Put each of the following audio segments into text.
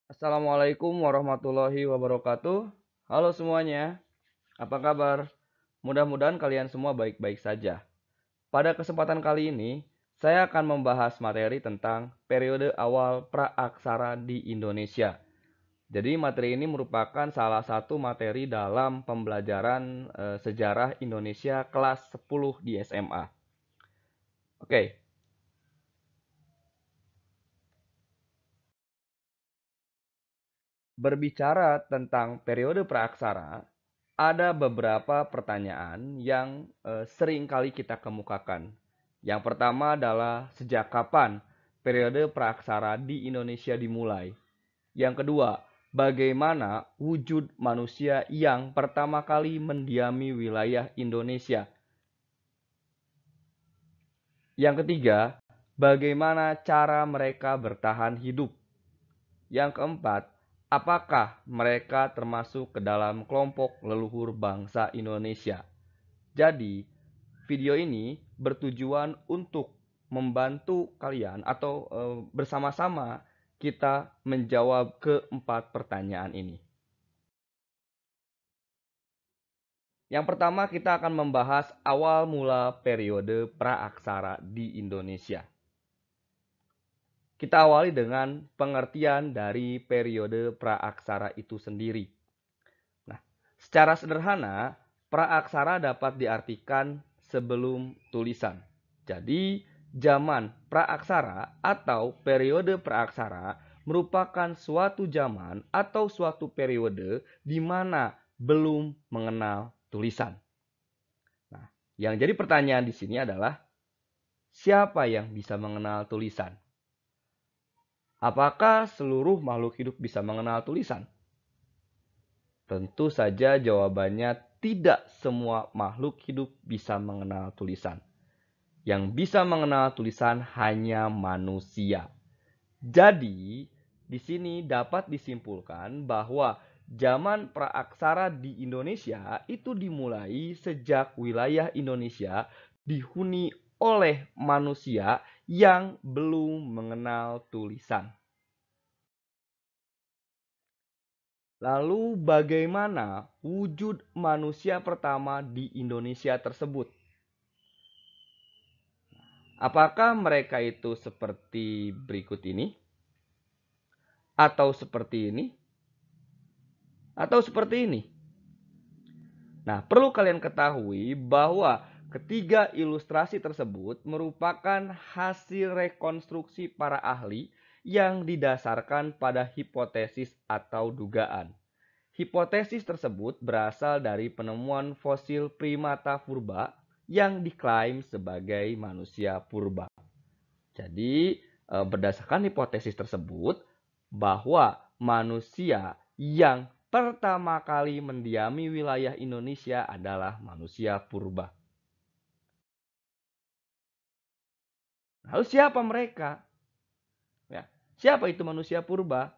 Assalamualaikum warahmatullahi wabarakatuh. Halo semuanya, apa kabar? Mudah-mudahan kalian semua baik-baik saja. Pada kesempatan kali ini, saya akan membahas materi tentang periode awal praaksara di Indonesia. Jadi materi ini merupakan salah satu materi dalam pembelajaran sejarah Indonesia kelas 10 di SMA. Oke, berbicara tentang periode praaksara, ada beberapa pertanyaan yang sering kali kita kemukakan. Yang pertama adalah sejak kapan periode praaksara di Indonesia dimulai? Yang kedua, bagaimana wujud manusia yang pertama kali mendiami wilayah Indonesia? Yang ketiga, bagaimana cara mereka bertahan hidup? Yang keempat, apakah mereka termasuk ke dalam kelompok leluhur bangsa Indonesia? Jadi, video ini bertujuan untuk membantu kalian atau bersama-sama kita menjawab keempat pertanyaan ini. Yang pertama, kita akan membahas awal mula periode praaksara di Indonesia. Kita awali dengan pengertian dari periode praaksara itu sendiri. Nah, secara sederhana, praaksara dapat diartikan sebelum tulisan. Jadi, zaman praaksara atau periode praaksara merupakan suatu zaman atau suatu periode di mana belum mengenal tulisan. Nah, yang jadi pertanyaan di sini adalah siapa yang bisa mengenal tulisan? Apakah seluruh makhluk hidup bisa mengenal tulisan? Tentu saja jawabannya tidak semua makhluk hidup bisa mengenal tulisan. Yang bisa mengenal tulisan hanya manusia. Jadi, di sini dapat disimpulkan bahwa zaman praaksara di Indonesia itu dimulai sejak wilayah Indonesia dihuni oleh manusia yang belum mengenal tulisan. Lalu bagaimana wujud manusia pertama di Indonesia tersebut? Apakah mereka itu seperti berikut ini? Atau seperti ini? Atau seperti ini? Nah, perlu kalian ketahui bahwa ketiga ilustrasi tersebut merupakan hasil rekonstruksi para ahli yang didasarkan pada hipotesis atau dugaan. Hipotesis tersebut berasal dari penemuan fosil primata purba yang diklaim sebagai manusia purba. Jadi, berdasarkan hipotesis tersebut bahwa manusia yang pertama kali mendiami wilayah Indonesia adalah manusia purba. Lalu siapa mereka? Ya, siapa itu manusia purba?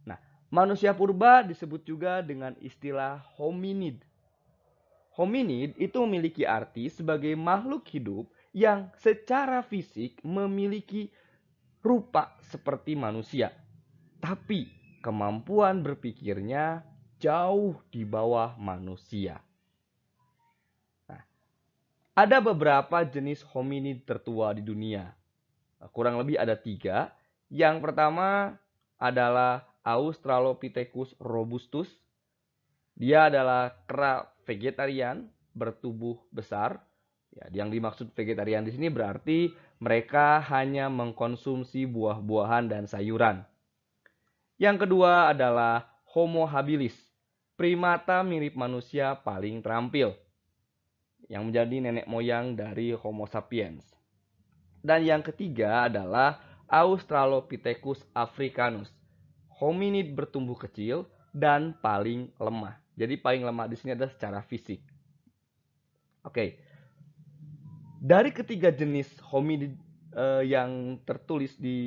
Nah, manusia purba disebut juga dengan istilah hominid. Hominid itu memiliki arti sebagai makhluk hidup yang secara fisik memiliki rupa seperti manusia. Tapi kemampuan berpikirnya jauh di bawah manusia. Nah, ada beberapa jenis hominid tertua di dunia. Kurang lebih ada 3. Yang pertama adalah Australopithecus robustus. Dia adalah kera vegetarian bertubuh besar. Ya, yang dimaksud vegetarian di sini berarti mereka hanya mengkonsumsi buah-buahan dan sayuran. Yang kedua adalah Homo habilis, primata mirip manusia paling terampil, yang menjadi nenek moyang dari Homo sapiens. Dan yang ketiga adalah Australopithecus africanus, hominid bertumbuh kecil dan paling lemah. Jadi paling lemah di sini adalah secara fisik. Oke, dari ketiga jenis hominid yang tertulis di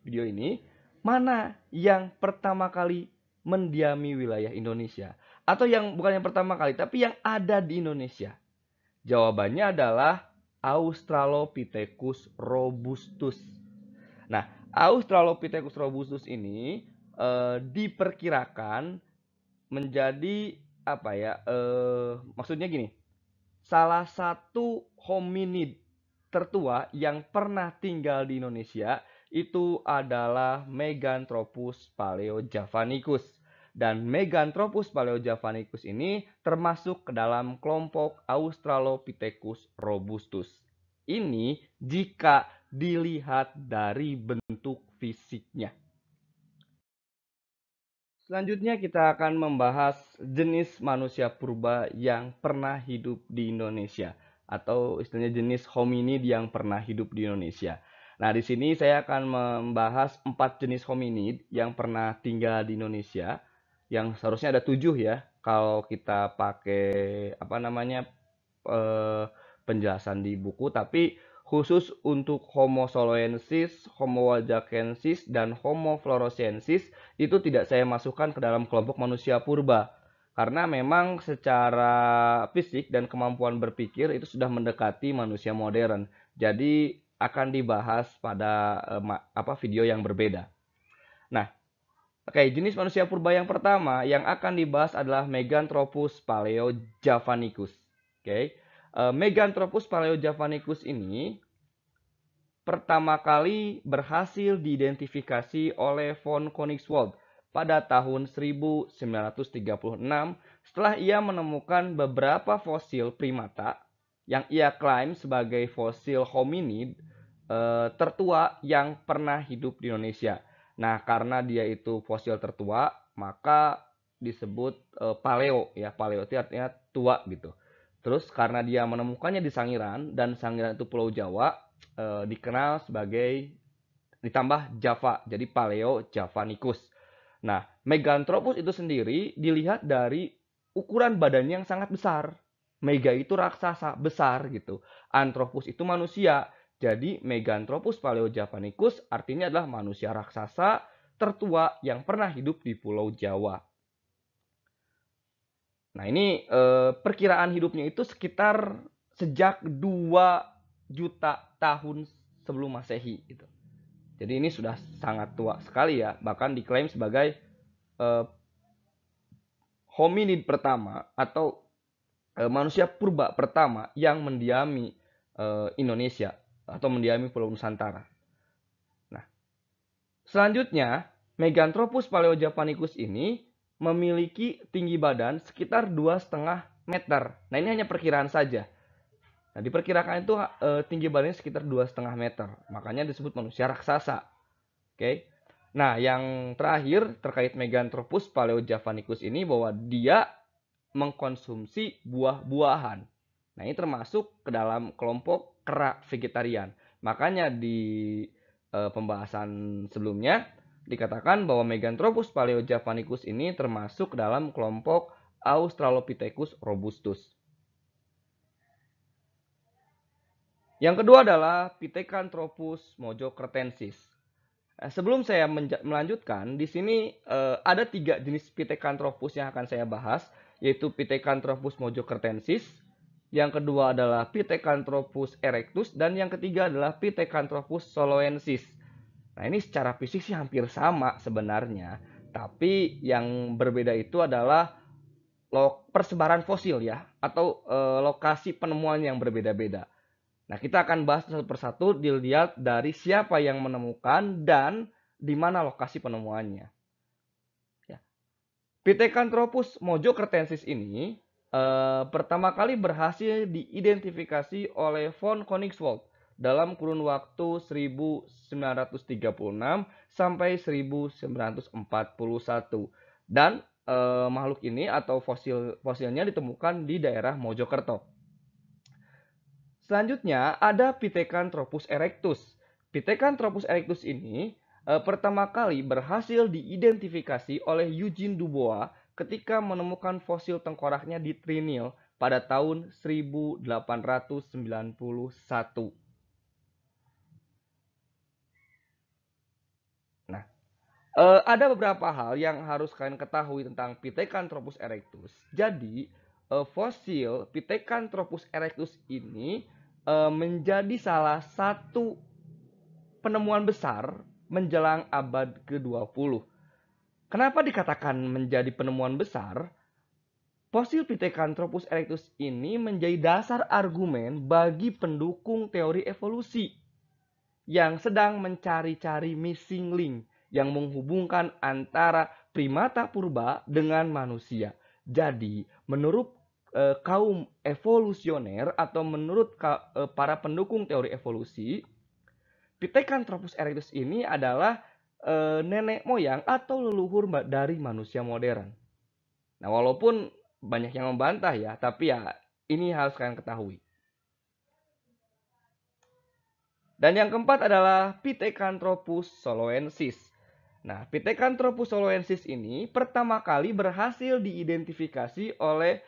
video ini, mana yang pertama kali mendiami wilayah Indonesia? Atau yang bukan yang pertama kali, tapi yang ada di Indonesia? Jawabannya adalah Australopithecus robustus. Nah, Australopithecus robustus ini diperkirakan menjadi apa ya? Maksudnya gini, salah satu hominid tertua yang pernah tinggal di Indonesia itu adalah Meganthropus paleojavanicus. Dan Meganthropus paleojavanicus ini termasuk ke dalam kelompok Australopithecus robustus. Ini jika dilihat dari bentuk fisiknya. Selanjutnya kita akan membahas jenis manusia purba yang pernah hidup di Indonesia atau istilahnya jenis hominid yang pernah hidup di Indonesia. Nah, di sini saya akan membahas 4 jenis hominid yang pernah tinggal di Indonesia, yang seharusnya ada 7 ya kalau kita pakai eh, penjelasan di buku, tapi khusus untuk Homo soloensis, Homo waljakensis, dan Homo floresiensis itu tidak saya masukkan ke dalam kelompok manusia purba. Karena memang secara fisik dan kemampuan berpikir itu sudah mendekati manusia modern. Jadi akan dibahas pada video yang berbeda. Nah, oke, jenis manusia purba yang pertama yang akan dibahas adalah Meganthropus paleojavanicus. Oke. Meganthropus paleojavanicus ini pertama kali berhasil diidentifikasi oleh von Koenigswald pada tahun 1936 setelah ia menemukan beberapa fosil primata yang ia klaim sebagai fosil hominid tertua yang pernah hidup di Indonesia. Nah, karena dia itu fosil tertua, maka disebut paleo ya. Paleo itu artinya tua gitu. Terus karena dia menemukannya di Sangiran dan Sangiran itu Pulau Jawa, dikenal sebagai ditambah Java, jadi Paleo Javanicus. Nah, Meganthropus itu sendiri dilihat dari ukuran badannya yang sangat besar. Mega itu raksasa besar gitu. Anthropus itu manusia. Jadi Meganthropus paleojavanicus artinya adalah manusia raksasa tertua yang pernah hidup di Pulau Jawa. Nah, ini perkiraan hidupnya itu sekitar sejak 2 juta tahun sebelum Masehi gitu. Jadi ini sudah sangat tua sekali ya, bahkan diklaim sebagai hominid pertama atau manusia purba pertama yang mendiami Indonesia atau mendiami Pulau Nusantara. Nah, selanjutnya Meganthropus paleojavanicus ini memiliki tinggi badan sekitar 2,5 meter. Nah, ini hanya perkiraan saja. Nah, diperkirakan itu tinggi badannya sekitar 2,5 meter. Makanya disebut manusia raksasa. Oke. Nah, yang terakhir terkait Meganthropus paleojavanicus ini bahwa dia mengkonsumsi buah-buahan. Nah, ini termasuk ke dalam kelompok kera vegetarian. Makanya di pembahasan sebelumnya dikatakan bahwa Meganthropus paleojavanicus ini termasuk dalam kelompok Australopithecus robustus. Yang kedua adalah Pithecanthropus mojocertensis. Sebelum saya melanjutkan, di sini ada 3 jenis Pithecanthropus yang akan saya bahas, yaitu Pithecanthropus mojocertensis, yang kedua adalah Pithecanthropus erectus, dan yang ketiga adalah Pithecanthropus soloensis. Nah, ini secara fisik sih hampir sama sebenarnya, tapi yang berbeda itu adalah persebaran fosil ya, atau lokasi penemuan yang berbeda-beda. Nah, kita akan bahas satu persatu dilihat dari siapa yang menemukan dan di mana lokasi penemuannya. Ya. Pithecanthropus mojocertensis ini pertama kali berhasil diidentifikasi oleh von Koenigswald dalam kurun waktu 1936 sampai 1941. Dan makhluk ini atau fosilnya ditemukan di daerah Mojokerto. Selanjutnya ada Pithecanthropus erectus. Pithecanthropus erectus ini pertama kali berhasil diidentifikasi oleh Eugene Dubois ketika menemukan fosil tengkoraknya di Trinil pada tahun 1891. Nah, ada beberapa hal yang harus kalian ketahui tentang Pithecanthropus erectus. Jadi, fosil Pithecanthropus erectus ini menjadi salah satu penemuan besar menjelang abad ke-20. Kenapa dikatakan menjadi penemuan besar? Fosil Pithecanthropus erectus ini menjadi dasar argumen bagi pendukung teori evolusi yang sedang mencari-cari missing link yang menghubungkan antara primata purba dengan manusia. Jadi, menurut kaum evolusioner atau menurut para pendukung teori evolusi, Pithecanthropus erectus ini adalah nenek moyang atau leluhur dari manusia modern. Nah, walaupun banyak yang membantah ya, tapi ya ini harus kalian ketahui. Dan yang keempat adalah Pithecanthropus soloensis. Nah, Pithecanthropus soloensis ini pertama kali berhasil diidentifikasi oleh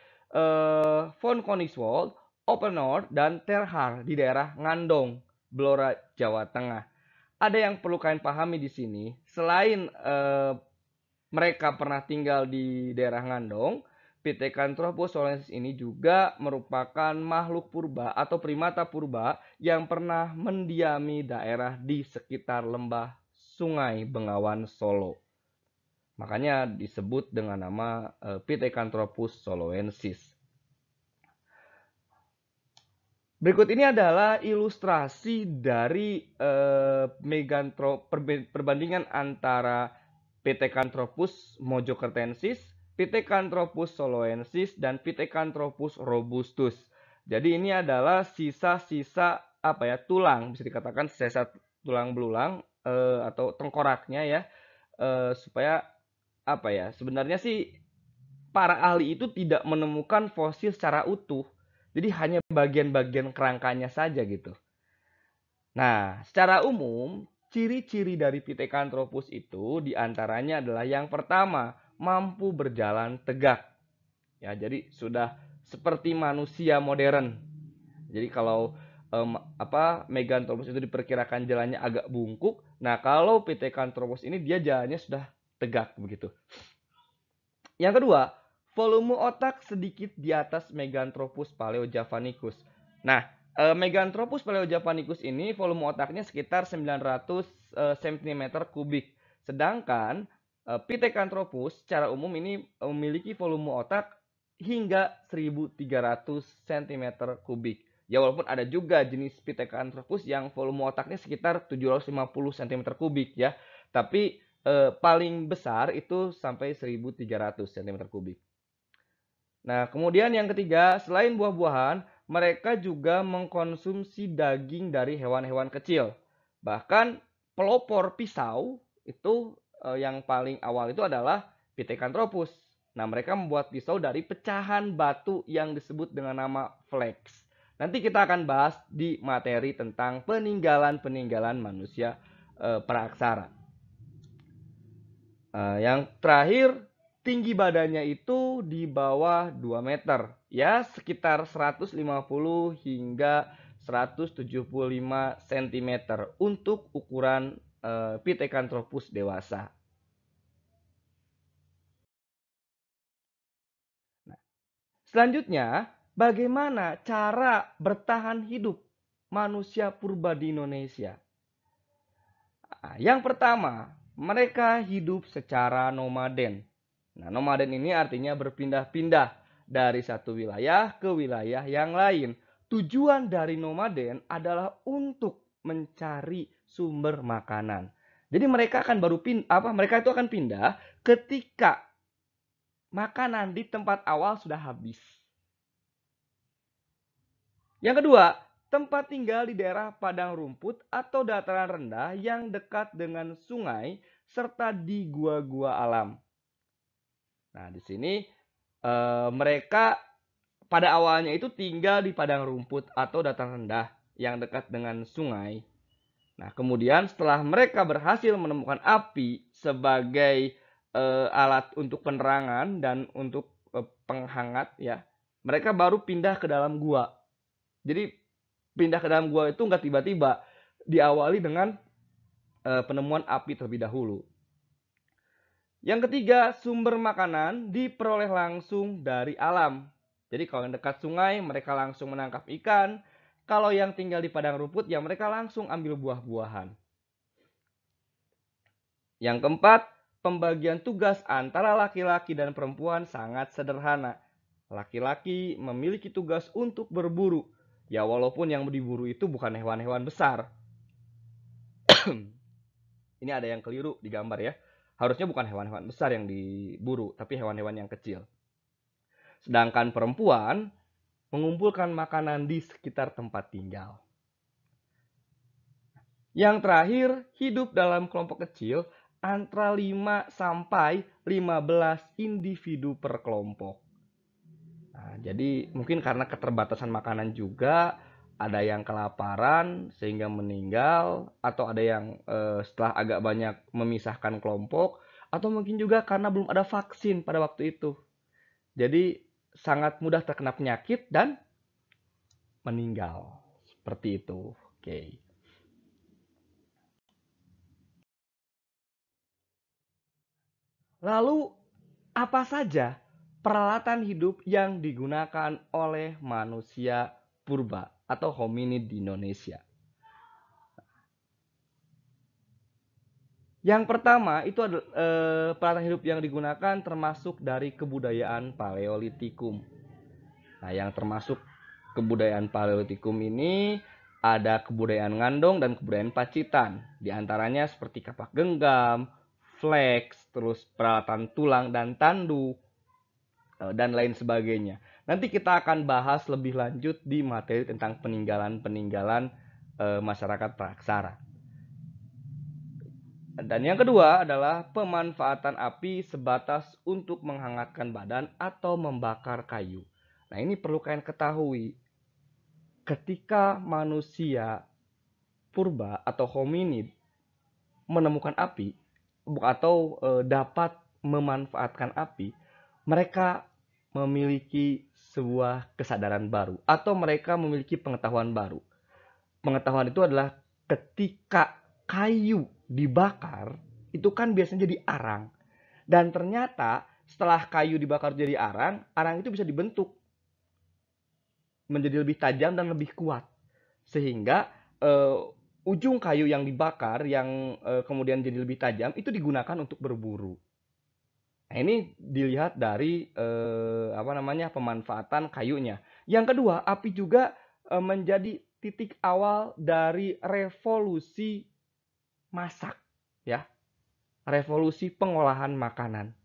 von Koningswald, Oppenord, dan Terhar di daerah Ngandong, Blora, Jawa Tengah. Ada yang perlu kalian pahami di sini, selain mereka pernah tinggal di daerah Ngandong, Pithecanthropus soloensis ini juga merupakan makhluk purba atau primata purba yang pernah mendiami daerah di sekitar lembah Sungai Bengawan Solo. Makanya disebut dengan nama Pithecanthropus soloensis. Berikut ini adalah ilustrasi dari perbandingan antara Pithecanthropus mojokertensis, Pithecanthropus soloensis, dan Pithecanthropus robustus. Jadi ini adalah sisa-sisa tulang, bisa dikatakan sisa tulang belulang atau tengkoraknya ya, supaya sebenarnya sih para ahli itu tidak menemukan fosil secara utuh. Jadi hanya bagian-bagian kerangkanya saja gitu. Nah, secara umum, ciri-ciri dari Pithecanthropus itu diantaranya adalah yang pertama, mampu berjalan tegak. Ya, jadi sudah seperti manusia modern. Jadi kalau Meganthropus itu diperkirakan jalannya agak bungkuk, nah kalau Pithecanthropus ini dia jalannya sudah tegak begitu. Yang kedua, volume otak sedikit di atas Meganthropus paleojavanicus. Nah, Meganthropus paleojavanicus ini volume otaknya sekitar 900 cm kubik. Sedangkan Pithecanthropus secara umum ini memiliki volume otak hingga 1300 cm kubik. Ya walaupun ada juga jenis Pithecanthropus yang volume otaknya sekitar 750 cm kubik ya. Tapi paling besar itu sampai 1300 cm kubik. Nah, kemudian yang ketiga, selain buah-buahan, mereka juga mengkonsumsi daging dari hewan-hewan kecil. Bahkan pelopor pisau itu yang paling awal itu adalah Pithecanthropus. Nah, mereka membuat pisau dari pecahan batu yang disebut dengan nama flex. Nanti kita akan bahas di materi tentang peninggalan-peninggalan manusia praaksara. Yang terakhir, tinggi badannya itu di bawah 2 meter. Ya, sekitar 150 hingga 175 cm untuk ukuran Pithecanthropus dewasa. Nah, selanjutnya, bagaimana cara bertahan hidup manusia purba di Indonesia? Nah, yang pertama, mereka hidup secara nomaden. Nah, nomaden ini artinya berpindah-pindah dari satu wilayah ke wilayah yang lain. Tujuan dari nomaden adalah untuk mencari sumber makanan. Jadi mereka akan mereka itu akan pindah ketika makanan di tempat awal sudah habis. Yang kedua, tempat tinggal di daerah padang rumput atau dataran rendah yang dekat dengan sungai serta di gua-gua alam. Nah, di sini mereka pada awalnya itu tinggal di padang rumput atau dataran rendah yang dekat dengan sungai. Nah, kemudian setelah mereka berhasil menemukan api sebagai alat untuk penerangan dan untuk penghangat ya, mereka baru pindah ke dalam gua. Jadi pindah ke dalam gua itu nggak tiba-tiba, diawali dengan penemuan api terlebih dahulu. Yang ketiga, sumber makanan diperoleh langsung dari alam. Jadi kalau yang dekat sungai, mereka langsung menangkap ikan. Kalau yang tinggal di padang rumput, ya mereka langsung ambil buah-buahan. Yang keempat, pembagian tugas antara laki-laki dan perempuan sangat sederhana. Laki-laki memiliki tugas untuk berburu. Ya walaupun yang diburu itu bukan hewan-hewan besar. Ini ada yang keliru di gambar ya. Harusnya bukan hewan-hewan besar yang diburu, tapi hewan-hewan yang kecil. Sedangkan perempuan mengumpulkan makanan di sekitar tempat tinggal. Yang terakhir, hidup dalam kelompok kecil antara 5 sampai 15 individu per kelompok. Nah, jadi mungkin karena keterbatasan makanan juga, ada yang kelaparan sehingga meninggal, atau ada yang setelah agak banyak memisahkan kelompok, atau mungkin juga karena belum ada vaksin pada waktu itu. Jadi sangat mudah terkena penyakit dan meninggal. Seperti itu. Oke. Lalu apa saja peralatan hidup yang digunakan oleh manusia purba atau hominid di Indonesia? Yang pertama itu adalah peralatan hidup yang digunakan termasuk dari kebudayaan Paleolitikum. Nah, yang termasuk kebudayaan Paleolitikum ini ada kebudayaan Ngandong dan kebudayaan Pacitan. Di antaranya seperti kapak genggam, flex, terus peralatan tulang dan tanduk, dan lain sebagainya. Nanti kita akan bahas lebih lanjut di materi tentang peninggalan-peninggalan masyarakat Praksara. Dan yang kedua adalah pemanfaatan api sebatas untuk menghangatkan badan atau membakar kayu. Nah, ini perlu kalian ketahui. Ketika manusia purba atau hominid menemukan api atau dapat memanfaatkan api, mereka memiliki sebuah kesadaran baru atau mereka memiliki pengetahuan baru. Pengetahuan itu adalah ketika kayu dibakar, itu kan biasanya jadi arang. Dan ternyata setelah kayu dibakar jadi arang, arang itu bisa dibentuk menjadi lebih tajam dan lebih kuat. Sehingga ujung kayu yang dibakar yang kemudian jadi lebih tajam itu digunakan untuk berburu. Nah, ini dilihat dari pemanfaatan kayunya. Yang kedua, api juga menjadi titik awal dari revolusi masak, ya. Revolusi pengolahan makanan.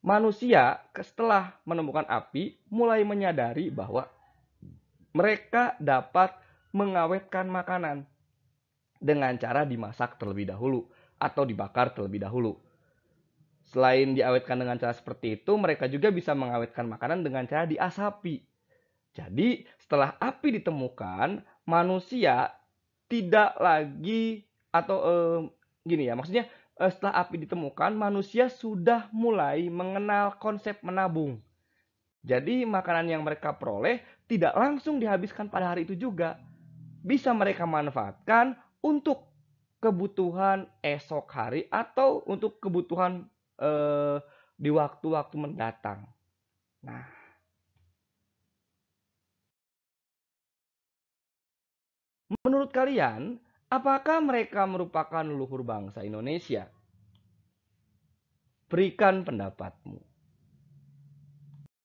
Manusia setelah menemukan api mulai menyadari bahwa mereka dapat mengawetkan makanan dengan cara dimasak terlebih dahulu atau dibakar terlebih dahulu. Selain diawetkan dengan cara seperti itu, mereka juga bisa mengawetkan makanan dengan cara diasapi. Jadi, setelah api ditemukan, manusia tidak lagi atau gini ya, maksudnya setelah api ditemukan, manusia sudah mulai mengenal konsep menabung. Jadi, makanan yang mereka peroleh tidak langsung dihabiskan pada hari itu juga. Bisa mereka manfaatkan untuk kebutuhan esok hari atau untuk kebutuhan di waktu-waktu mendatang. Nah, menurut kalian, apakah mereka merupakan leluhur bangsa Indonesia? Berikan pendapatmu.